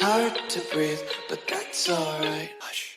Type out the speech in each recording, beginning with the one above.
hard to breathe, but that's alright. Hush.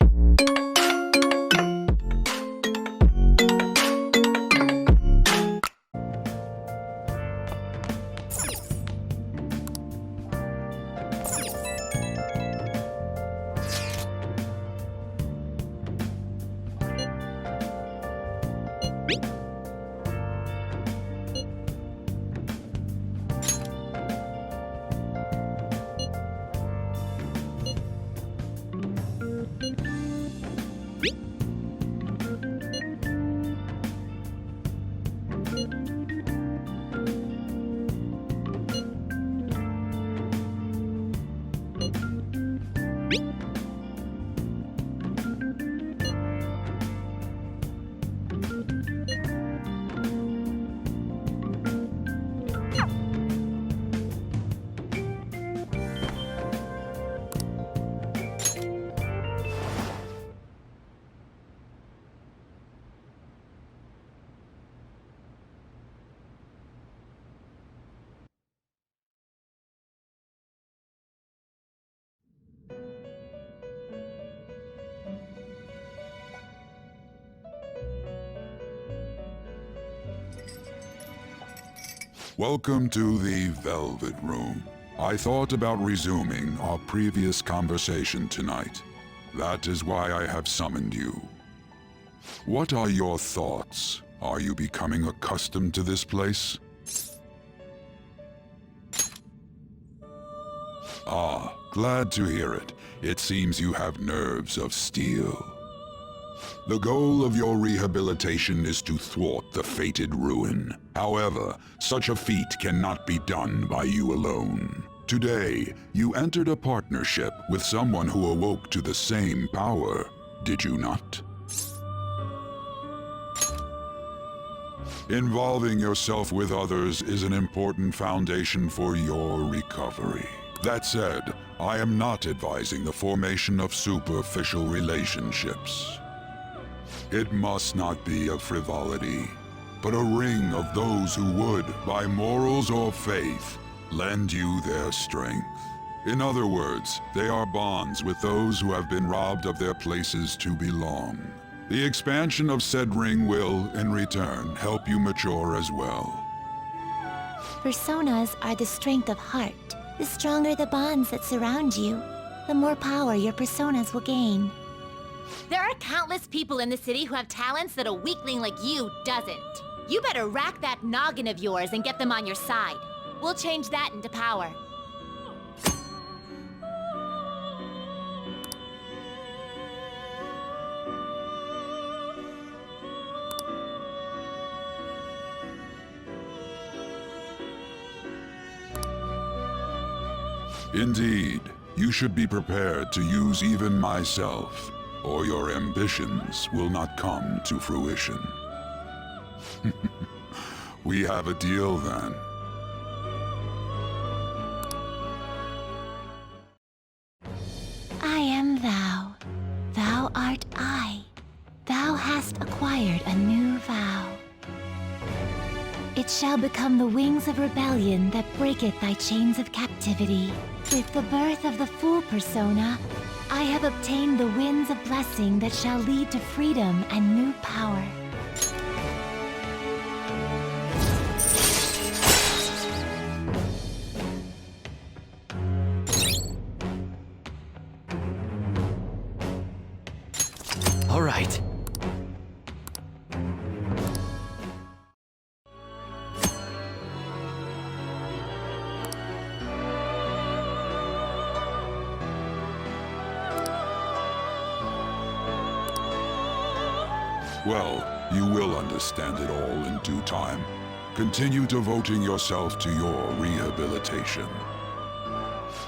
Welcome to the Velvet Room. I thought about resuming our previous conversation tonight. That is why I have summoned you. What are your thoughts? Are you becoming accustomed to this place? Ah, glad to hear it. It seems you have nerves of steel. The goal of your rehabilitation is to thwart the fated ruin. However, such a feat cannot be done by you alone. Today, you entered a partnership with someone who awoke to the same power, did you not? Involving yourself with others is an important foundation for your recovery. That said, I am not advising the formation of superficial relationships. It must not be a frivolity, but a ring of those who would, by morals or faith, lend you their strength. In other words, they are bonds with those who have been robbed of their places to belong. The expansion of said ring will, in return, help you mature as well. Personas are the strength of heart. The stronger the bonds that surround you, the more power your personas will gain. There are countless people in the city who have talents that a weakling like you doesn't. You better rack that noggin of yours and get them on your side. We'll change that into power. Indeed, you should be prepared to use even myself, or your ambitions will not come to fruition. We have a deal then. I am thou. Thou art I. Thou hast acquired a new vow. It shall become the wings of rebellion that breaketh thy chains of captivity. With the birth of the Fool persona, I have obtained the winds of blessing that shall lead to freedom and new power. All right. Well, you will understand it all in due time. Continue devoting yourself to your rehabilitation.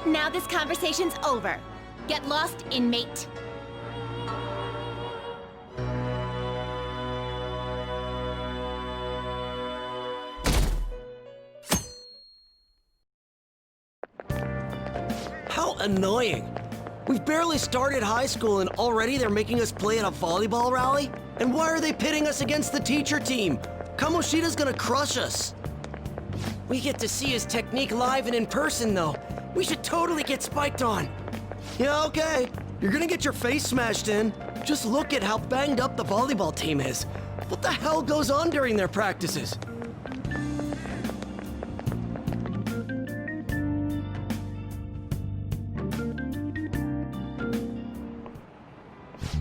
Now this conversation's over. Get lost, inmate. How annoying! We've barely started high school and already they're making us play at a volleyball rally? And why are they pitting us against the teacher team? Kamoshida's gonna crush us. We get to see his technique live and in person though. We should totally get spiked on. Yeah, okay. You're gonna get your face smashed in. Just look at how banged up the volleyball team is. What the hell goes on during their practices?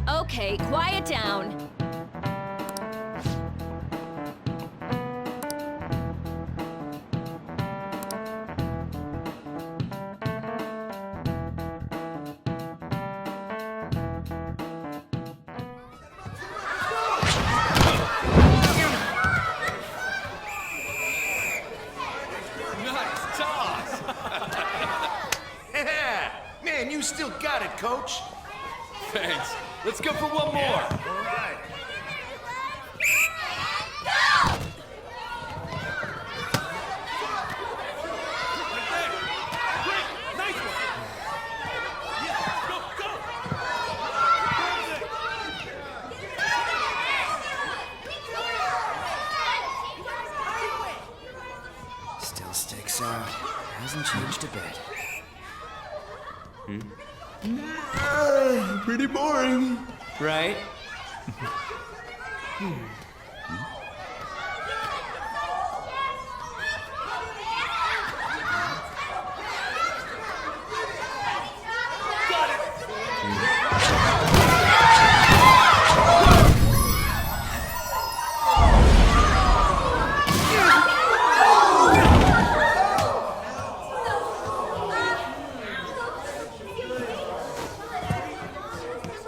Okay, quiet down. Nice toss! Yeah! Man, you still got it, coach. Thanks. Let's go for one more. All right. Nice one! Yeah, go, go! Still sticks out. Hasn't changed a bit. Pretty boring. Right?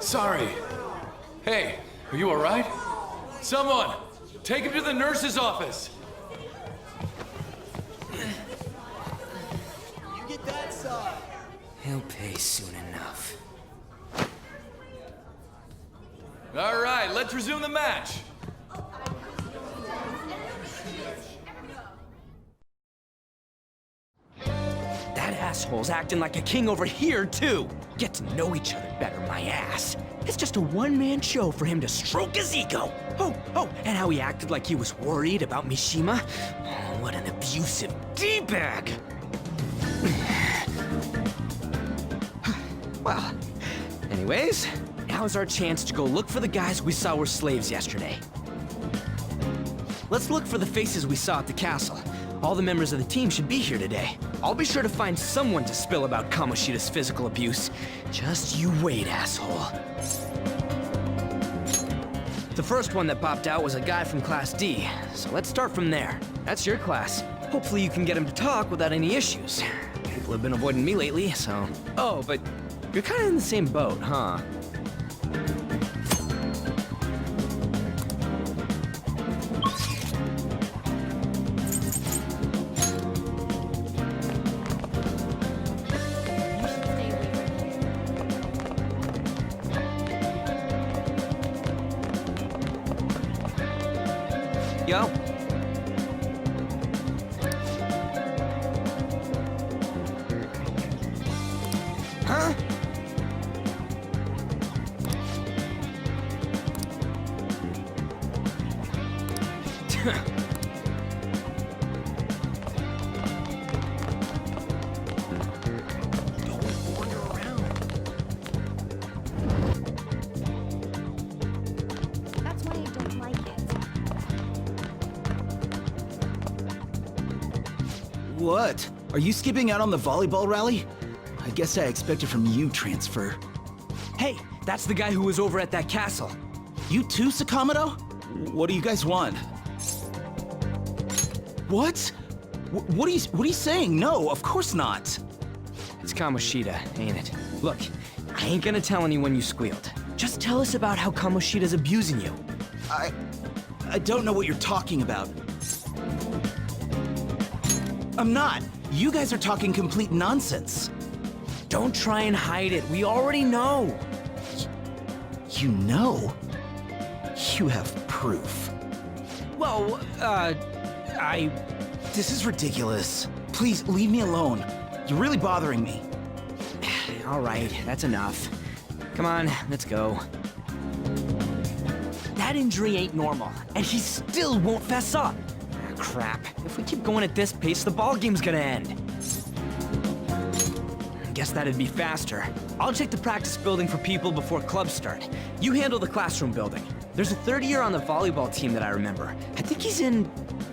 Sorry. Hey, are you all right? Someone, take him to the nurse's office. He'll pay soon enough. All right, let's resume the match. That asshole's acting like a king over here, too. Get to know each other better, my ass. It's just a one-man show for him to stroke his ego. Oh, and how he acted like he was worried about Mishima. Oh, what an abusive D-bag. Well, anyways, now's our chance to go look for the guys we saw were slaves yesterday. Let's look for the faces we saw at the castle. All the members of the team should be here today. I'll be sure to find someone to spill about Kamoshida's physical abuse. Just you wait, asshole. The first one that popped out was a guy from Class D, so let's start from there. That's your class. Hopefully you can get him to talk without any issues. People have been avoiding me lately, so... Oh, but you're kind of in the same boat, huh? Yo. Huh? Don't wander around. That's why I don't like it. What? Are you skipping out on the volleyball rally? I guess I expected from you, Transfer. Hey, that's the guy who was over at that castle. You too, Sakamoto? What do you guys want? What? What are you saying? No, of course not. It's Kamoshida, ain't it? Look, I ain't gonna tell anyone you squealed. Just tell us about how Kamoshida's abusing you. I don't know what you're talking about. I'm not. You guys are talking complete nonsense. Don't try and hide it. We already know. You know? You have proof. Well, This is ridiculous. Please, leave me alone. You're really bothering me. All right, that's enough. Come on, let's go. That injury ain't normal, and he still won't fess up. Crap. If we keep going at this pace, the ball game's gonna end. guess that'd be faster. I'll check the practice building for people before clubs start. You handle the classroom building. There's a third year on the volleyball team that I remember. I think he's in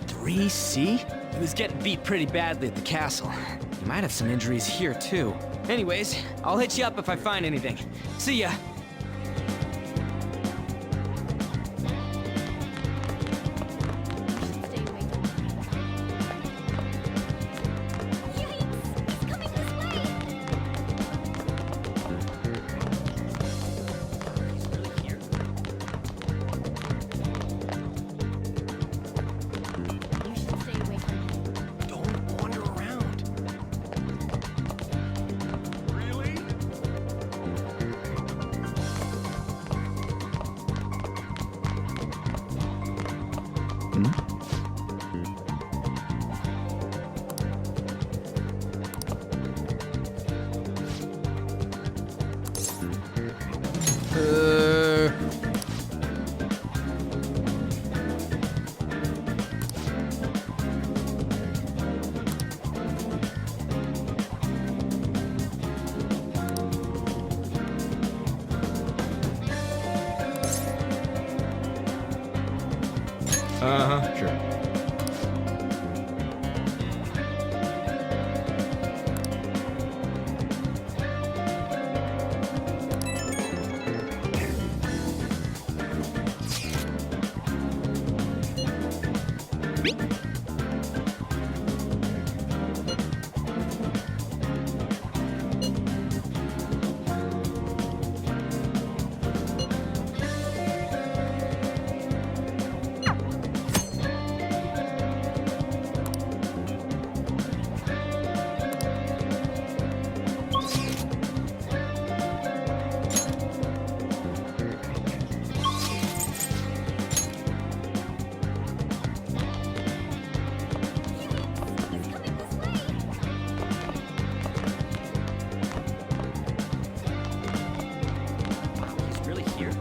3C? He was getting beat pretty badly at the castle. He might have some injuries here, too. Anyways, I'll hit you up if I find anything. See ya. Don't wander around. Really? Uh-huh, sure. He's really here.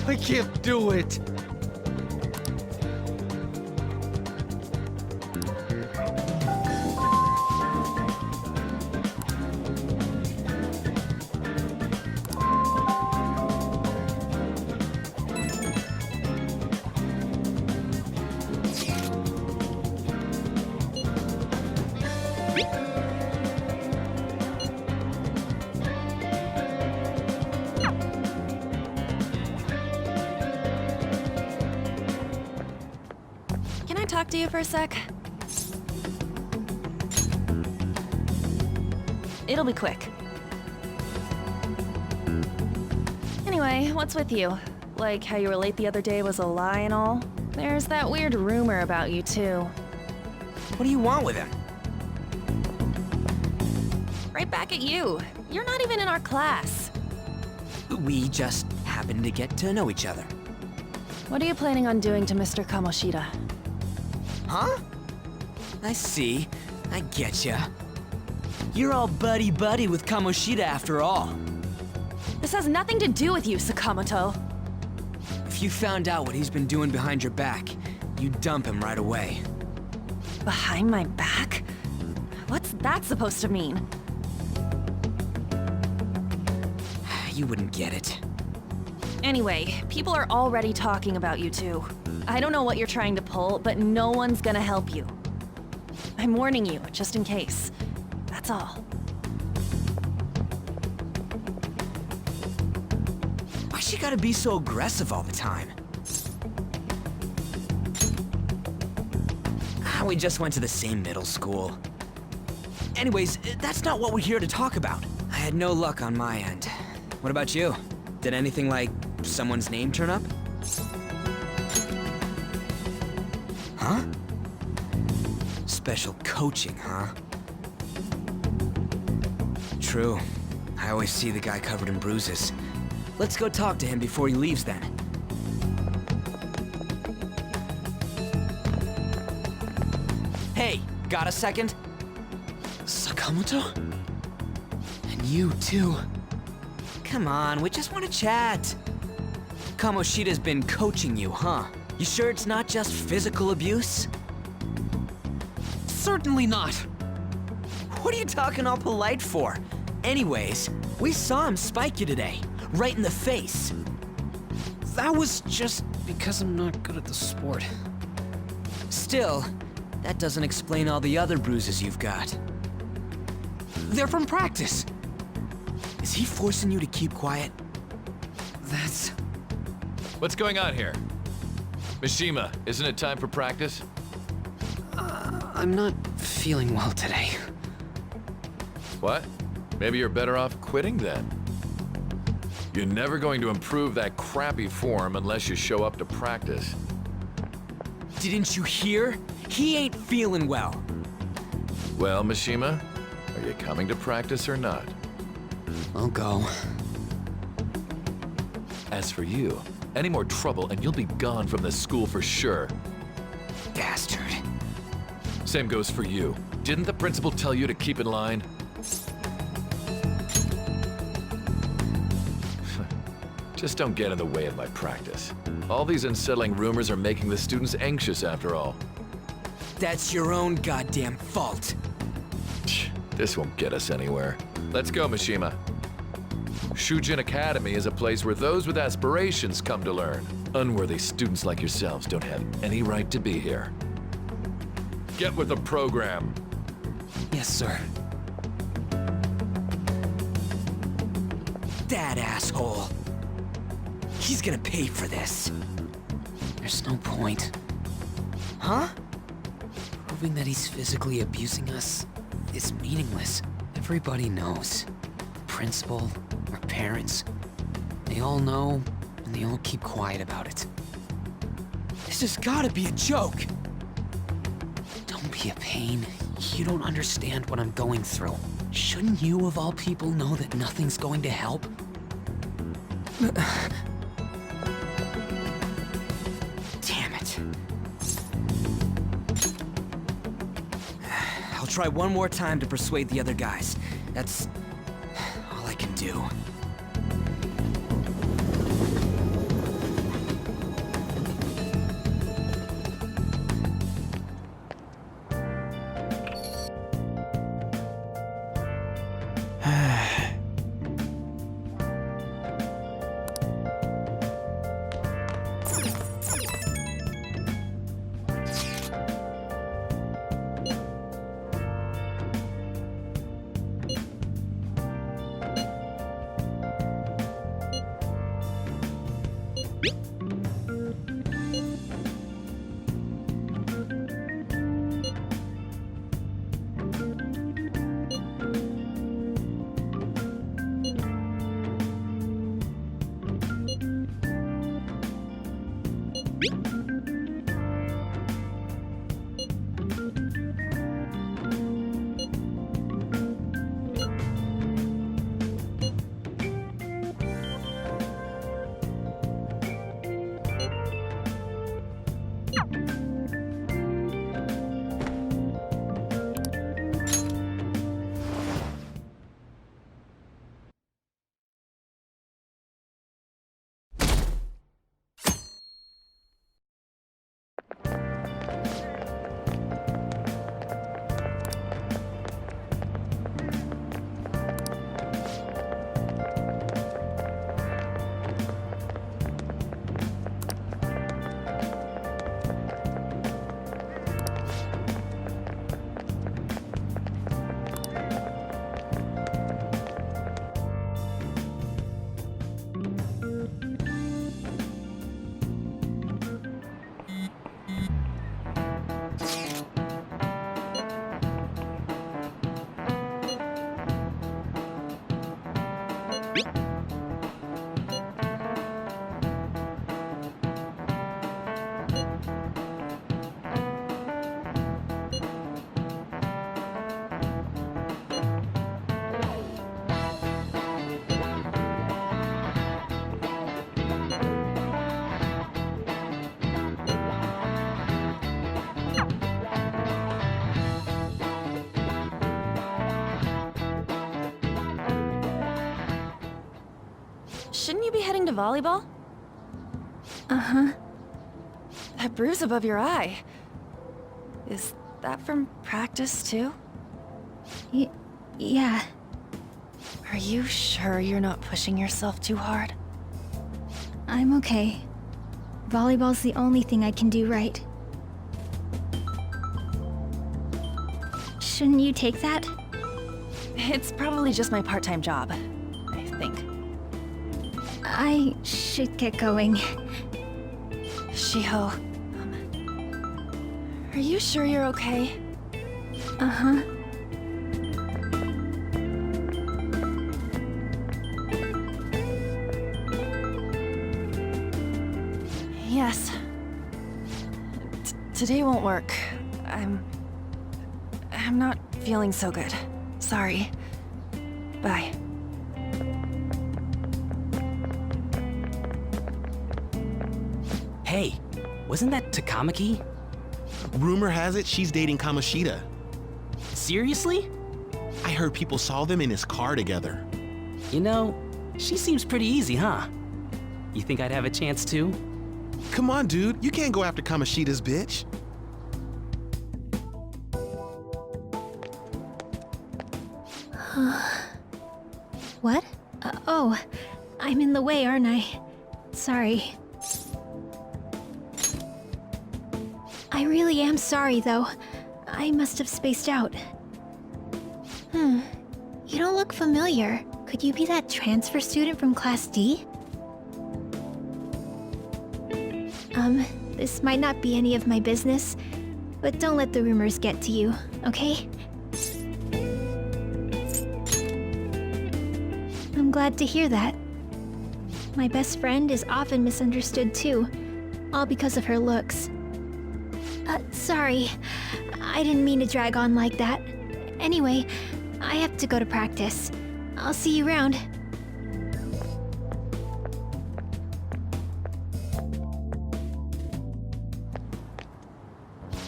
I can't do it. Can I talk to you for a sec? It'll be quick. Anyway, what's with you? Like how you were late the other day was a lie and all? There's that weird rumor about you too. What do you want with him? Right back at you. You're not even in our class. We just happened to get to know each other. What are you planning on doing to Mr. Kamoshida? Huh? I see. I getcha. You're all buddy-buddy with Kamoshida after all. This has nothing to do with you, Sakamoto. If you found out what he's been doing behind your back, you'd dump him right away. Behind my back? What's that supposed to mean? You wouldn't get it. Anyway, people are already talking about you two. I don't know what you're trying to pull, but no one's gonna help you. I'm warning you, just in case. That's all. Why she gotta be so aggressive all the time? We just went to the same middle school. Anyways, that's not what we're here to talk about. I had no luck on my end. What about you? Did anything like someone's name turn up? Huh? Special coaching, huh? True. I always see the guy covered in bruises. Let's go talk to him before he leaves then. Got a second? Sakamoto? And you, too. Come on, we just want to chat. Kamoshida's been coaching you, huh? You sure it's not just physical abuse? Certainly not. What are you talking all polite for? Anyways, we saw him spike you today, right in the face. That was just because I'm not good at the sport. Still, that doesn't explain all the other bruises you've got. They're from practice. Is he forcing you to keep quiet? That's... What's going on here? Mishima, isn't it time for practice? I'm not feeling well today. What? Maybe you're better off quitting then. You're never going to improve that crappy form unless you show up to practice. Didn't you hear? He ain't feeling well. Well, Mishima, are you coming to practice or not? I'll go. As for you, any more trouble and you'll be gone from this school for sure. Bastard. Same goes for you. Didn't the principal tell you to keep in line? Just don't get in the way of my practice. All these unsettling rumors are making the students anxious after all. That's your own goddamn fault. This won't get us anywhere. Let's go, Mishima. Shujin Academy is a place where those with aspirations come to learn. Unworthy students like yourselves don't have any right to be here. Get with the program. Yes, sir. That asshole. He's gonna pay for this. There's no point. Huh? Proving that he's physically abusing us is meaningless. Everybody knows. The principal, our parents, they all know, and they all keep quiet about it. This has gotta be a joke. Don't be a pain. You don't understand what I'm going through. Shouldn't you, of all people, know that nothing's going to help? Damn it. I'll try one more time to persuade the other guys. That's all I can do. shouldn't you be heading to volleyball? Uh-huh. That bruise above your eye. Is that from practice, too? Yeah. Are you sure you're not pushing yourself too hard? I'm okay. Volleyball's the only thing I can do right. Shouldn't you take that? It's probably just my part-time job, I think. I should get going. Shiho, are you sure you're okay? Uh-huh. Yes. Today won't work. I'm not feeling so good. Sorry. Bye. Hey, wasn't that Takamaki? Rumor has it she's dating Kamoshida. Seriously? I heard people saw them in his car together. You know, she seems pretty easy, huh? You think I'd have a chance too? Come on, dude. You can't go after Kamoshida's bitch. What? Oh, I'm in the way, aren't I? Sorry. I really am sorry, though. I must have spaced out. You don't look familiar. Could you be that transfer student from Class D? This might not be any of my business, but don't let the rumors get to you, okay? I'm glad to hear that. My best friend is often misunderstood too, all because of her looks. Sorry. I didn't mean to drag on like that. Anyway, I have to go to practice. I'll see you around.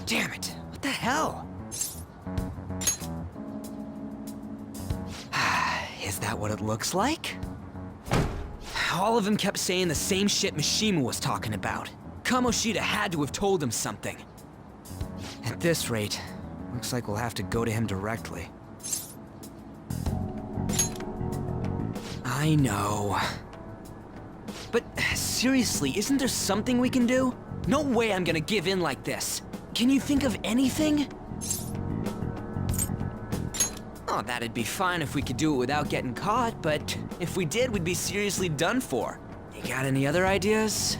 Damn it, what the hell? Is that what it looks like? All of them kept saying the same shit Mishima was talking about. Kamoshida had to have told him something. At this rate, looks like we'll have to go to him directly. I know. But seriously, isn't there something we can do? No way I'm gonna give in like this. Can you think of anything? Oh, that'd be fine if we could do it without getting caught, but if we did, we'd be seriously done for. You got any other ideas?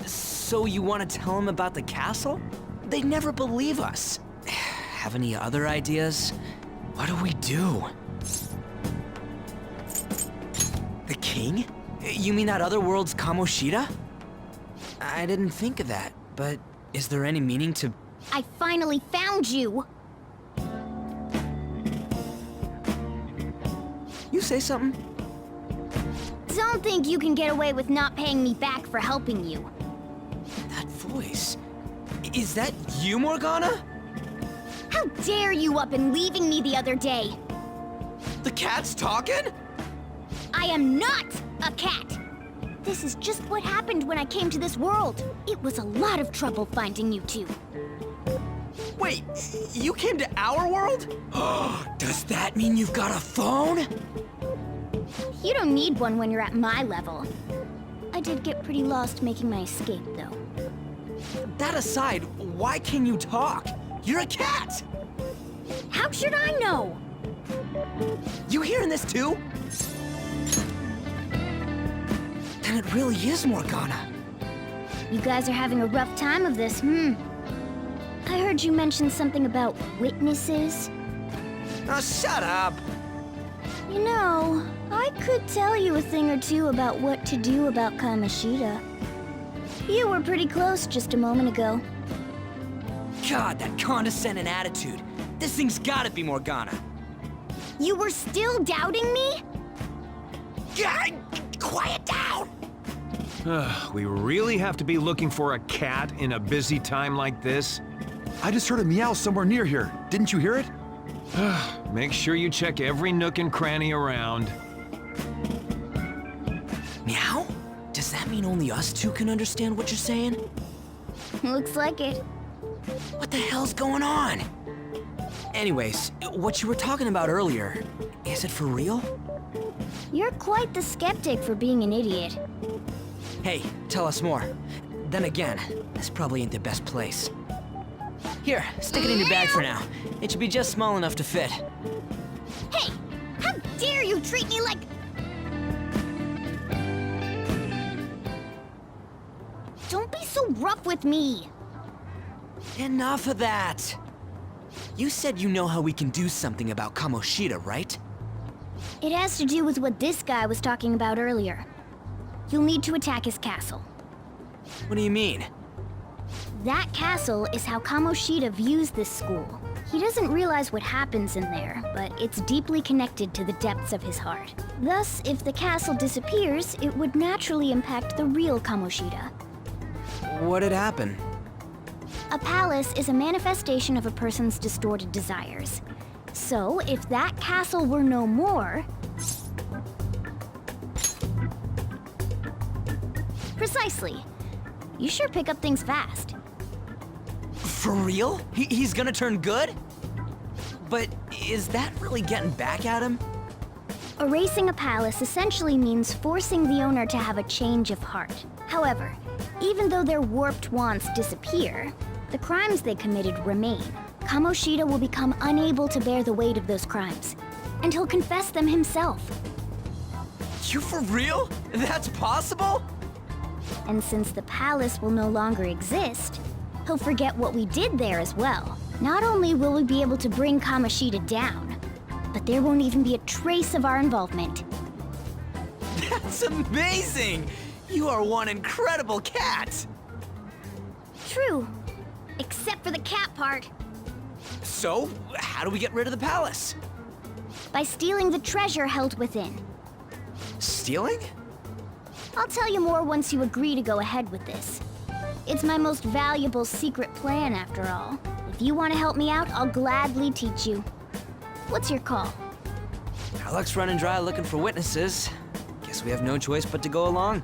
So you want to tell them about the castle? They'd never believe us. Have any other ideas? What do we do? The king? You mean that other world's Kamoshida? I didn't think of that, but is there any meaning to... I finally found you! You say something? Don't think you can get away with not paying me back for helping you. That voice... Is that you, Morgana? How dare you up and leaving me the other day? The cat's talking? I am not a cat! This is just what happened when I came to this world. It was a lot of trouble finding you two. Wait, you came to our world? Does that mean you've got a phone? You don't need one when you're at my level. I did get pretty lost making my escape, though. That aside, why can you talk? You're a cat! How should I know? You hearing this too? Then it really is Morgana. You guys are having a rough time of this, I heard you mention something about witnesses. Oh, shut up! You know, I could tell you a thing or two about what to do about Kamoshida. You were pretty close just a moment ago. God, that condescending attitude. This thing's gotta be Morgana. You were still doubting me? God, quiet down! We really have to be looking for a cat in a busy time like this? I just heard a meow somewhere near here. Didn't you hear it? Make sure you check every nook and cranny around. Meow? Does that mean only us two can understand what you're saying? Looks like it. What the hell's going on? Anyways, what you were talking about earlier, is it for real? You're quite the skeptic for being an idiot. Hey, tell us more. Then again, this probably ain't the best place. Here, stick it in your bag for now. It should be just small enough to fit. Hey! How dare you treat me like... Don't be so rough with me! Enough of that! You said you know how we can do something about Kamoshida, right? It has to do with what this guy was talking about earlier. You'll need to attack his castle. What do you mean? That castle is how Kamoshida views this school. He doesn't realize what happens in there, but it's deeply connected to the depths of his heart. Thus, if the castle disappears, it would naturally impact the real Kamoshida. What'd happen? A palace is a manifestation of a person's distorted desires. So, if that castle were no more... Precisely. You sure pick up things fast. For real? He's gonna turn good? But is that really getting back at him? Erasing a palace essentially means forcing the owner to have a change of heart. However, even though their warped wants disappear, the crimes they committed remain. Kamoshida will become unable to bear the weight of those crimes, and he'll confess them himself. You for real? That's possible? And since the palace will no longer exist, he'll forget what we did there as well. Not only will we be able to bring Kamoshida down, but there won't even be a trace of our involvement. That's amazing! You are one incredible cat! True. Except for the cat part. So, how do we get rid of the palace? By stealing the treasure held within. Stealing? I'll tell you more once you agree to go ahead with this. It's my most valuable secret plan, after all. If you want to help me out, I'll gladly teach you. What's your call? Our luck's running dry looking for witnesses. Guess we have no choice but to go along.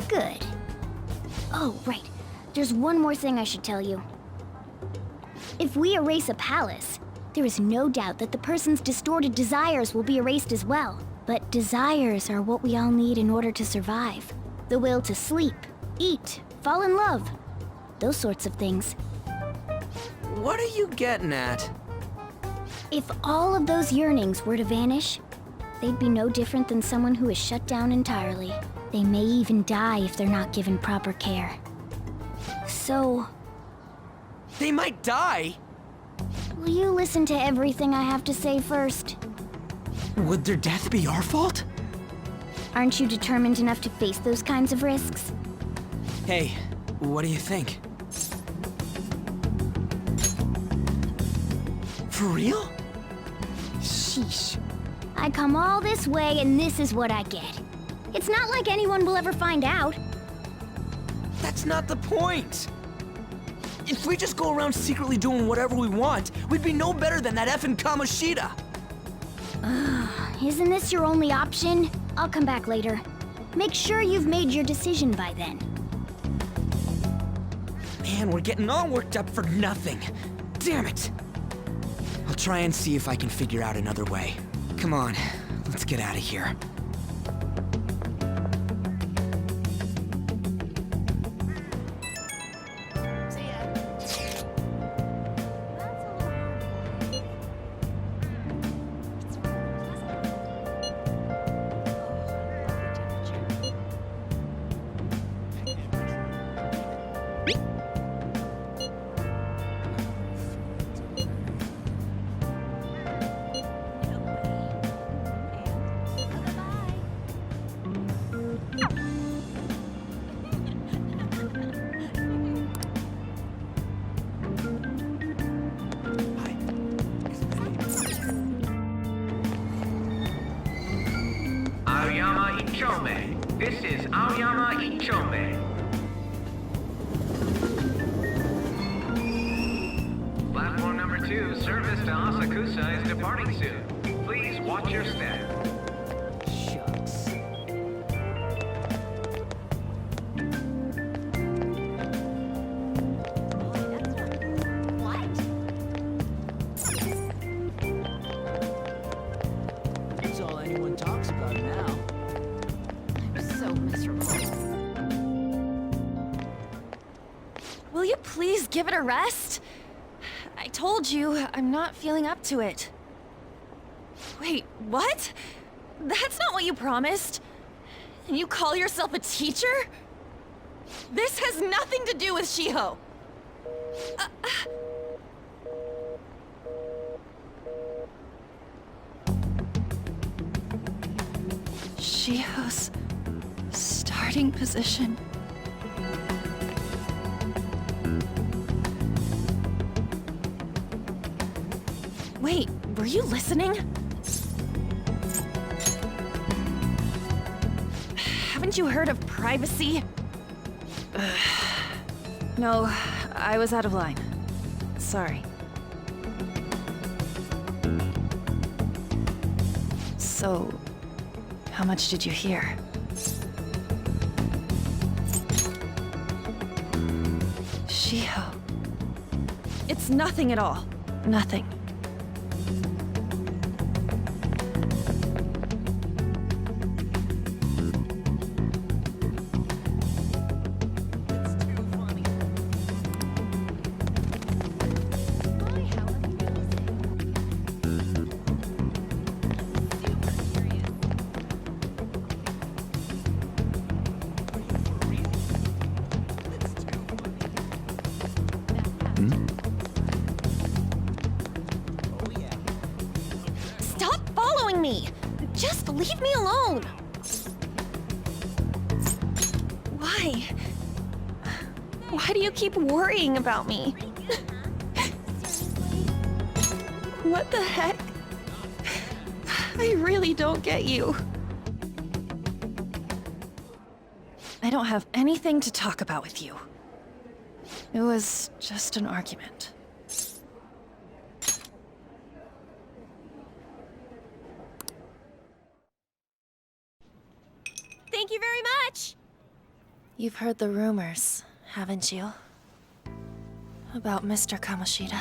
Good. Oh, right. There's one more thing I should tell you. If we erase a palace, there is no doubt that the person's distorted desires will be erased as well. But desires are what we all need in order to survive. The will to sleep, eat, fall in love. Those sorts of things. What are you getting at? If all of those yearnings were to vanish, they'd be no different than someone who is shut down entirely. They may even die if they're not given proper care. So... They might die? will you listen to everything I have to say first? Would their death be our fault? Aren't you determined enough to face those kinds of risks? Hey, what do you think? For real? Sheesh. I come all this way and this is what I get. It's not like anyone will ever find out. That's not the point. If we just go around secretly doing whatever we want, we'd be no better than that effing Kamoshida. Isn't this your only option? I'll come back later. Make sure you've made your decision by then. Man, we're getting all worked up for nothing. Damn it. I'll try and see if I can figure out another way. Come on, let's get out of here. This is Aoyama Ichome. Platform service to Asakusa is departing soon. Please watch your step. Shucks. That's all anyone talks about now. I'm so miserable. Will you please give it a rest? I told you, I'm not feeling up to it. Wait, what? That's not what you promised. And you call yourself a teacher? This has nothing to do with Shiho. Shiho's starting position. Wait, were you listening? Haven't you heard of privacy? No, I was out of line. Sorry. So, how much did you hear? Shiho. It's nothing at all. Nothing. Stop following me! Just leave me alone! Why? Why do you keep worrying about me? What the heck? I really don't get you. I don't have anything to talk about with you. It was just an argument. Thank you very much! You've heard the rumors, haven't you? About Mr. Kamoshida.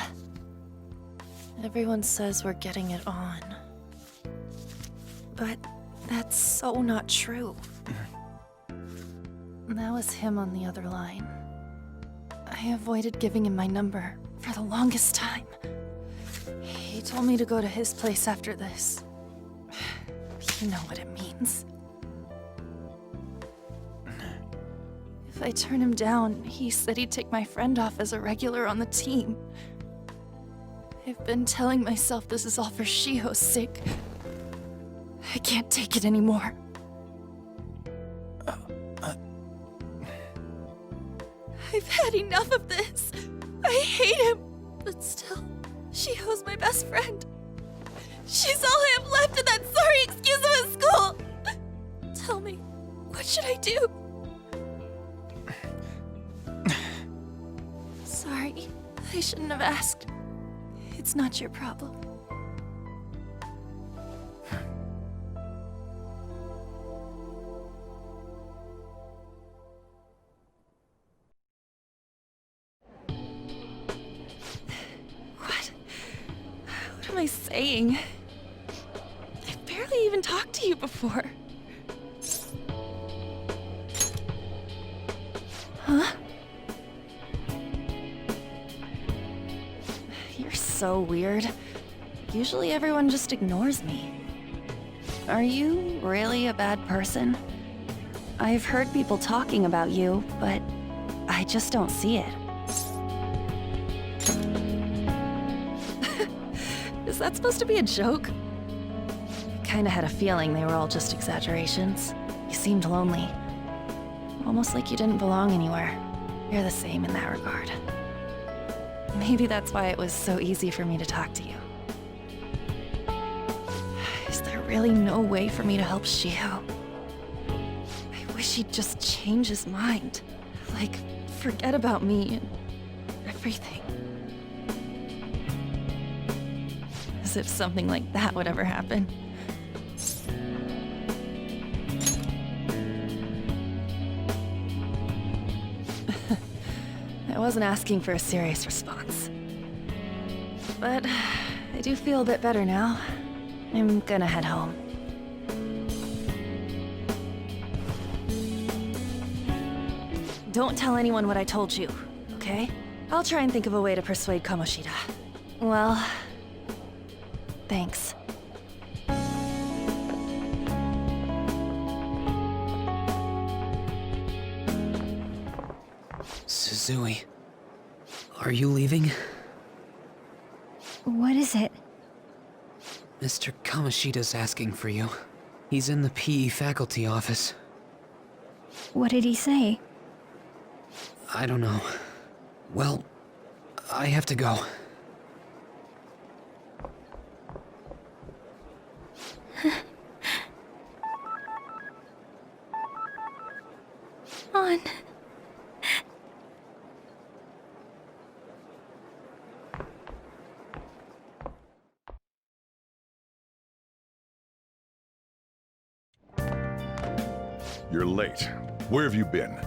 Everyone says we're getting it on. But that's so not true. That was him on the other line. I avoided giving him my number for the longest time. He told me to go to his place after this. You know what it means. If I turn him down, he said he'd take my friend off as a regular on the team. I've been telling myself this is all for Shiho's sake. I can't take it anymore. I've had enough of this. I hate him. But still, Shiho's my best friend. She's all I have left in that sorry excuse of a school. Tell me, what should I do? Sorry, I shouldn't have asked. It's not your problem. What am I saying? I've barely even talked to you before. Huh? You're so weird. Usually everyone just ignores me. Are you really a bad person? I've heard people talking about you, but I just don't see it. Is that supposed to be a joke? I kinda had a feeling they were all just exaggerations. You seemed lonely. Almost like you didn't belong anywhere. You're the same in that regard. Maybe that's why it was so easy for me to talk to you. Is there really no way for me to help Shiho? I wish he'd just change his mind. Like, forget about me and everything. As if something like that would ever happen. I wasn't asking for a serious response. But I do feel a bit better now. I'm gonna head home. Don't tell anyone what I told you, okay? I'll try and think of a way to persuade Kamoshida. Well, thanks. Suzui, are you leaving? What is it? Mr. Kamoshida's asking for you. He's in the PE faculty office. What did he say? I don't know. Well, I have to go. On. You're late. Where have you been?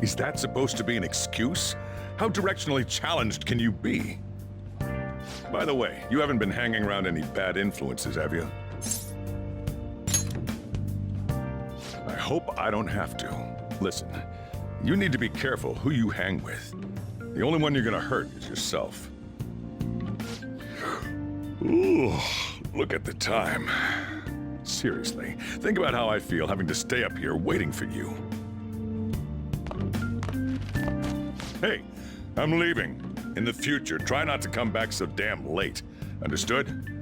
Is that supposed to be an excuse? How directionally challenged can you be? By the way, you haven't been hanging around any bad influences, have you? I hope I don't have to. Listen, you need to be careful who you hang with. The only one you're gonna hurt is yourself. Ooh, look at the time. Seriously, think about how I feel having to stay up here waiting for you. Hey, I'm leaving. In the future, try not to come back so damn late. Understood?